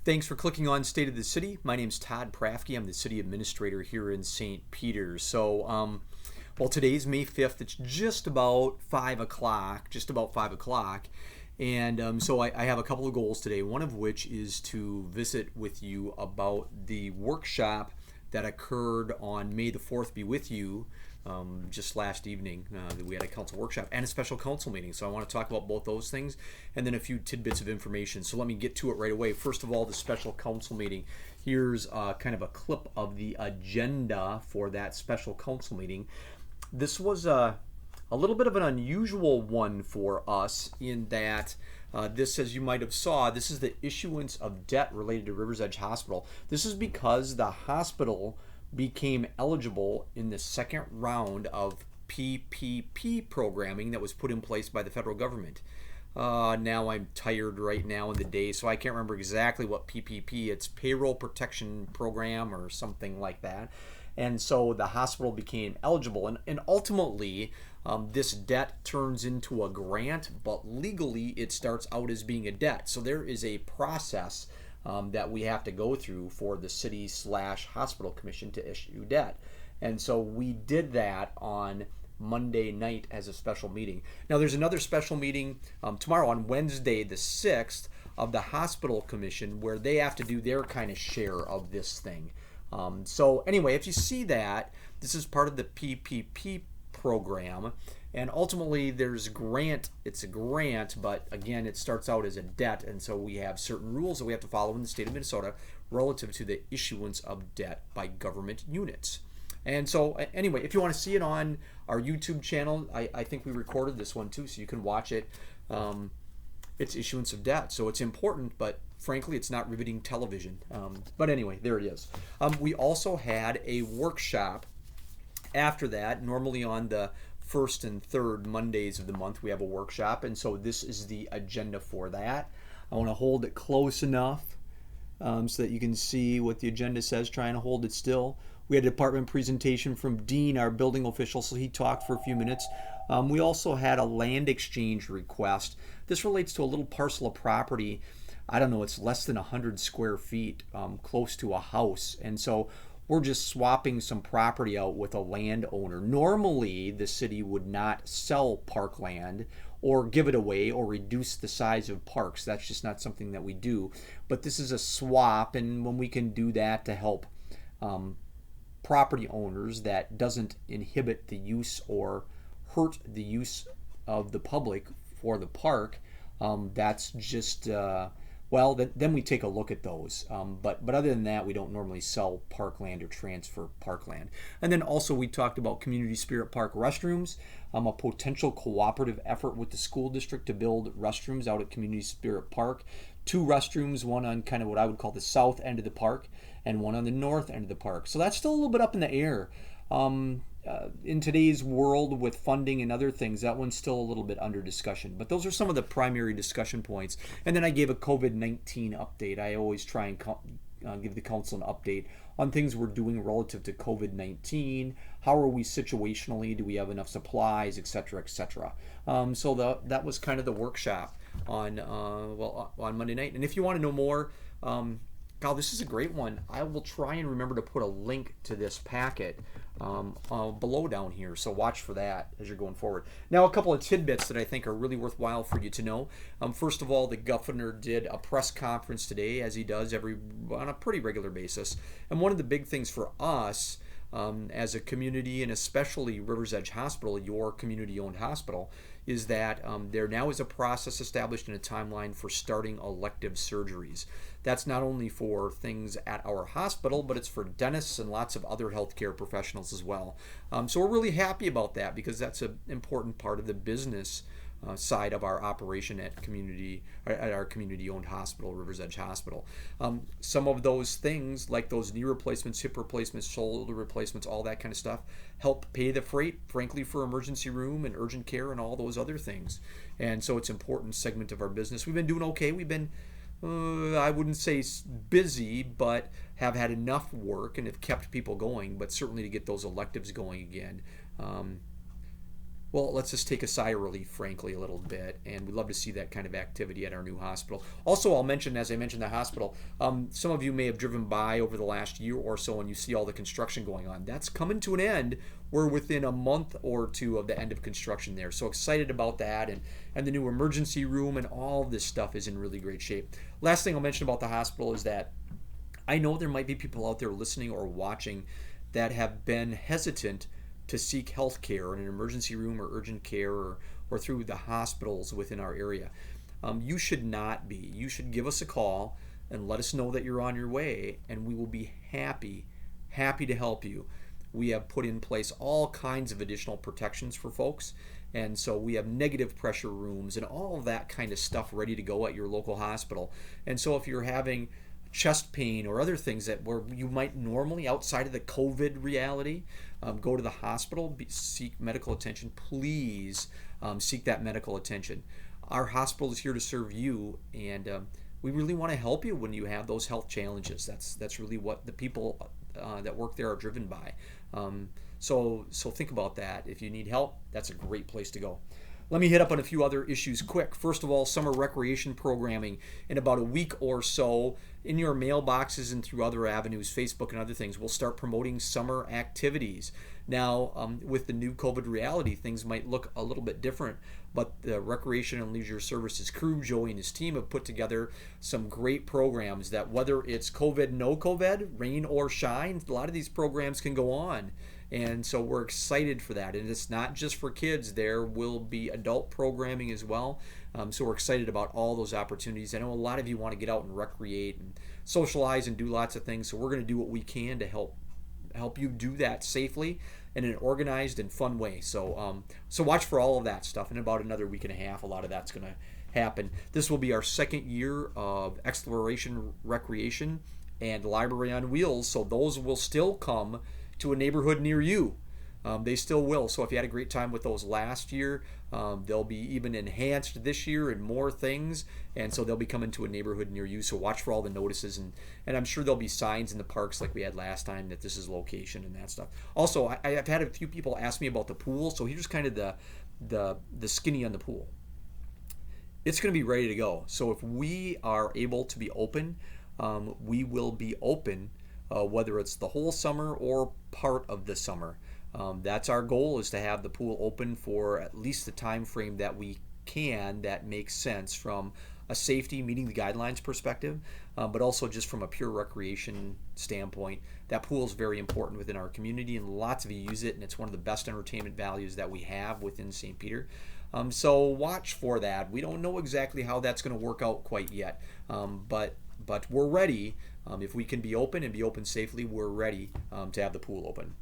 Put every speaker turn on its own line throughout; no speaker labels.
Thanks for clicking on State of the City. My name's Todd Prafke. I'm the city administrator here in St. Peter's. Well, today's May 5th. It's just about 5 o'clock, And I have a couple of goals today, one of which is to visit with you about the workshop that occurred on May the 4th, be with you, just last evening. We had a council workshop and a special council meeting. So I want to talk about both those things and then a few tidbits of information. So let me get to it right away. First of all, the special council meeting. Here's kind of a clip of the agenda for that special council meeting. This was a little bit of an unusual one for us in that this, as you might have saw, this is the issuance of debt related to Rivers Edge Hospital. This is because the hospital became eligible in the second round of PPP programming that was put in place by the federal government. Now I'm tired right now in the day, so I can't remember exactly what PPP, it's Payroll Protection Program or something like that. And so the hospital became eligible, and ultimately this debt turns into a grant, but legally it starts out as being a debt. So there is a process that we have to go through for the city/hospital commission to issue debt. And so we did that on Monday night as a special meeting. Now there's another special meeting tomorrow on Wednesday the 6th of the hospital commission where they have to do their kind of share of this thing. So anyway, if you see that, this is part of the PPP program, and ultimately there's grant, it's a grant, but again it starts out as a debt, and so we have certain rules that we have to follow in the state of Minnesota relative to the issuance of debt by government units. And so anyway, if you want to see it on our YouTube channel, I think we recorded this one too, so you can watch it. It's issuance of debt, so it's important, but frankly it's not riveting television. But anyway, there it is. We also had a workshop after that. Normally on the first and third Mondays of the month we have a workshop, and so this is the agenda for that. I want to hold it close enough so that you can see what the agenda says, trying to hold it still. We had a department presentation from Dean, our building official, so he talked for a few minutes. We also had a land exchange request. This relates to a little parcel of property. I don't know, it's less than 100 square feet, close to a house. And so we're just swapping some property out with a landowner. Normally, the city would not sell parkland or give it away or reduce the size of parks. That's just not something that we do. But this is a swap, and when we can do that to help property owners, that doesn't inhibit the use or hurt the use of the public for the park, that's just then we take a look at those. But other than that, we don't normally sell parkland or transfer parkland. And then also we talked about Community Spirit Park restrooms, a potential cooperative effort with the school district to build restrooms out at Community Spirit Park. 2 restrooms, one on kind of what I would call the south end of the park and one on the north end of the park. So that's still a little bit up in the air. In today's world with funding and other things, that one's still a little bit under discussion. But those are some of the primary discussion points. And then I gave a COVID-19 update. I always try and give the council an update on things we're doing relative to COVID-19. How are we situationally? Do we have enough supplies, etc., etc. So that was kind of the workshop on Monday night. And if you want to know more, this is a great one. I will try and remember to put a link to this packet below down here, so watch for that as you're going forward. Now, a couple of tidbits that I think are really worthwhile for you to know. First of all, the governor did a press conference today, as he does on a pretty regular basis. And one of the big things for us as a community, and especially Rivers Edge Hospital, your community-owned hospital, is that there now is a process established and a timeline for starting elective surgeries. That's not only for things at our hospital, but it's for dentists and lots of other healthcare professionals as well. So we're really happy about that because that's an important part of the business side of our operation at our community-owned hospital, Rivers Edge Hospital. Some of those things, like those knee replacements, hip replacements, shoulder replacements, all that kind of stuff, help pay the freight, frankly, for emergency room and urgent care and all those other things. And so it's an important segment of our business. We've been doing okay. We've been, I wouldn't say busy, but have had enough work and have kept people going, but certainly to get those electives going again. Well, let's just take a sigh of relief, frankly, a little bit, and we'd love to see that kind of activity at our new hospital. Also, I'll mention, as I mentioned, the hospital. Some of you may have driven by over the last year or so, and you see all the construction going on. That's coming to an end. We're within a month or two of the end of construction there. So excited about that, and the new emergency room and all of this stuff is in really great shape. Last thing I'll mention about the hospital is that I know there might be people out there listening or watching that have been hesitant to seek health care in an emergency room or urgent care, or through the hospitals within our area. You should not be. You should give us a call and let us know that you're on your way, and we will be happy to help you. We have put in place all kinds of additional protections for folks, and so we have negative pressure rooms and all of that kind of stuff ready to go at your local hospital. And so if you're having chest pain or other things that where you might normally, outside of the COVID reality, go to the hospital, seek medical attention, please seek that medical attention. Our hospital is here to serve you, and we really want to help you when you have those health challenges. That's really what the people that work there are driven by. So think about that. If you need help, that's a great place to go. Let me hit up on a few other issues quick. First of all, summer recreation programming in about a week or so in your mailboxes and through other avenues, Facebook and other things. We'll start promoting summer activities. Now, with the new COVID reality, things might look a little bit different, but the Recreation and Leisure Services crew, Joey and his team, have put together some great programs that, whether it's COVID, no COVID, rain or shine, a lot of these programs can go on. And so we're excited for that. And it's not just for kids. There will be adult programming as well. So we're excited about all those opportunities. I know a lot of you want to get out and recreate and socialize and do lots of things. So we're going to do what we can to help you do that safely in an organized and fun way. So watch for all of that stuff. In about another week and a half, a lot of that's going to happen. This will be our second year of Exploration Recreation and Library on Wheels. So those will still come to a neighborhood near you. They still will. So if you had a great time with those last year, they'll be even enhanced this year and more things. And so they'll be coming to a neighborhood near you. So watch for all the notices. And I'm sure there'll be signs in the parks like we had last time that this is location and that stuff. Also, I've had a few people ask me about the pool. So here's kind of the skinny on the pool. It's going to be ready to go. So if we are able to be open, we will be open, whether it's the whole summer or part of the summer. That's our goal, is to have the pool open for at least the time frame that we can, that makes sense from a safety, meeting the guidelines perspective, but also just from a pure recreation standpoint. That pool is very important within our community, and lots of you use it, and it's one of the best entertainment values that we have within St. Peter. So watch for that. We don't know exactly how that's going to work out quite yet, but we're ready. If we can be open and be open safely, we're ready to have the pool open.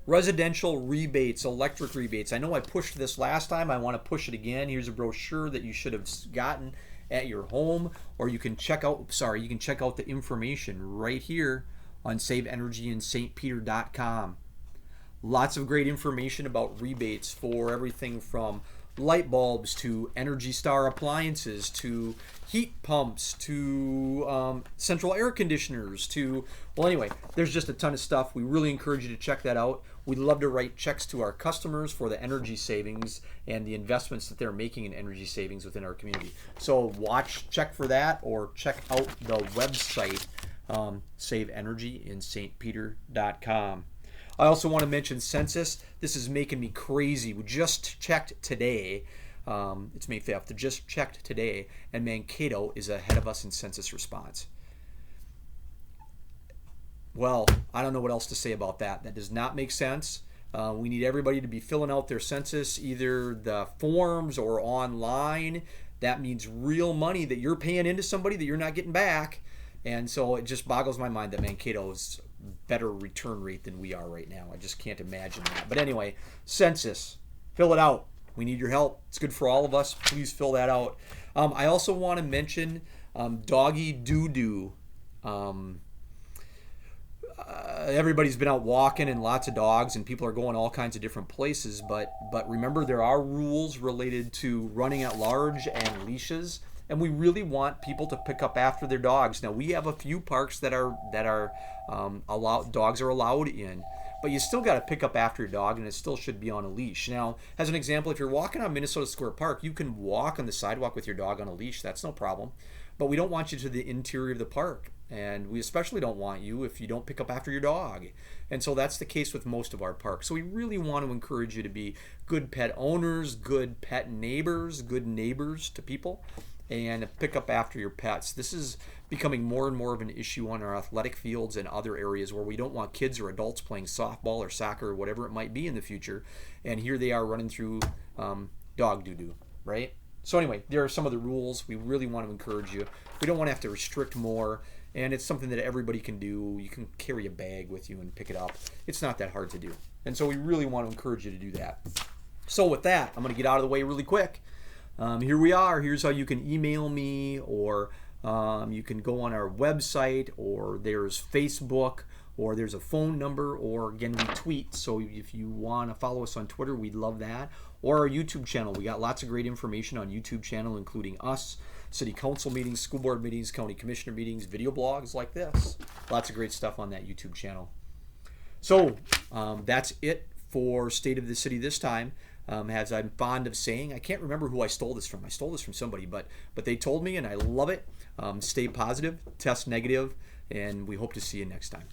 Residential rebates, electric rebates. I know I pushed this last time. I want to push it again. Here's a brochure that you should have gotten at your home, or you can check out the information right here on SaveEnergyInStPeter.com. Lots of great information about rebates for everything from light bulbs to Energy Star appliances to heat pumps to central air conditioners to, well, anyway, there's just a ton of stuff. We really encourage you to check that out. We'd love to write checks to our customers for the energy savings and the investments that they're making in energy savings within our community. So check for that, or check out the website, SaveEnergyInStPeter.com. I also want to mention census. This is making me crazy. We just checked today. It's May 5th. Just checked today, and Mankato is ahead of us in census response. Well, I don't know what else to say about that. That does not make sense. We need everybody to be filling out their census, either the forms or online. That means real money that you're paying into somebody that you're not getting back. And so it just boggles my mind that Mankato's better return rate than we are right now. I just can't imagine that. But anyway, census, fill it out. We need your help. It's good for all of us. Please fill that out. I also want to mention doggy doo-doo. Everybody's been out walking, and lots of dogs, and people are going all kinds of different places, but remember, there are rules related to running at large and leashes, and we really want people to pick up after their dogs. Now, we have a few parks that are allowed, dogs are allowed in. but you still got to pick up after your dog, and it still should be on a leash. Now, as an example, if you're walking on Minnesota Square Park, you can walk on the sidewalk with your dog on a leash. That's no problem. But we don't want you to the interior of the park. And we especially don't want you if you don't pick up after your dog. And so that's the case with most of our parks. So we really want to encourage you to be good pet owners, good pet neighbors, good neighbors to people, and pick up after your pets. This is becoming more and more of an issue on our athletic fields and other areas where we don't want kids or adults playing softball or soccer or whatever it might be in the future. And here they are running through dog doo-doo, right? So anyway, there are some of the rules. We really want to encourage you. We don't want to have to restrict more. And it's something that everybody can do. You can carry a bag with you and pick it up. It's not that hard to do. And so we really want to encourage you to do that. So with that, I'm going to get out of the way really quick. Here we are. Here's how you can email me, or you can go on our website, or there's Facebook, or there's a phone number, or again, we tweet. So if you want to follow us on Twitter, we'd love that. Or our YouTube channel. We got lots of great information on YouTube channel, including us, city council meetings, school board meetings, county commissioner meetings, video blogs like this. Lots of great stuff on that YouTube channel. So that's it for State of the City this time. As I'm fond of saying, I can't remember who I stole this from. I stole this from somebody, but they told me, and I love it. Stay positive, test negative, and we hope to see you next time.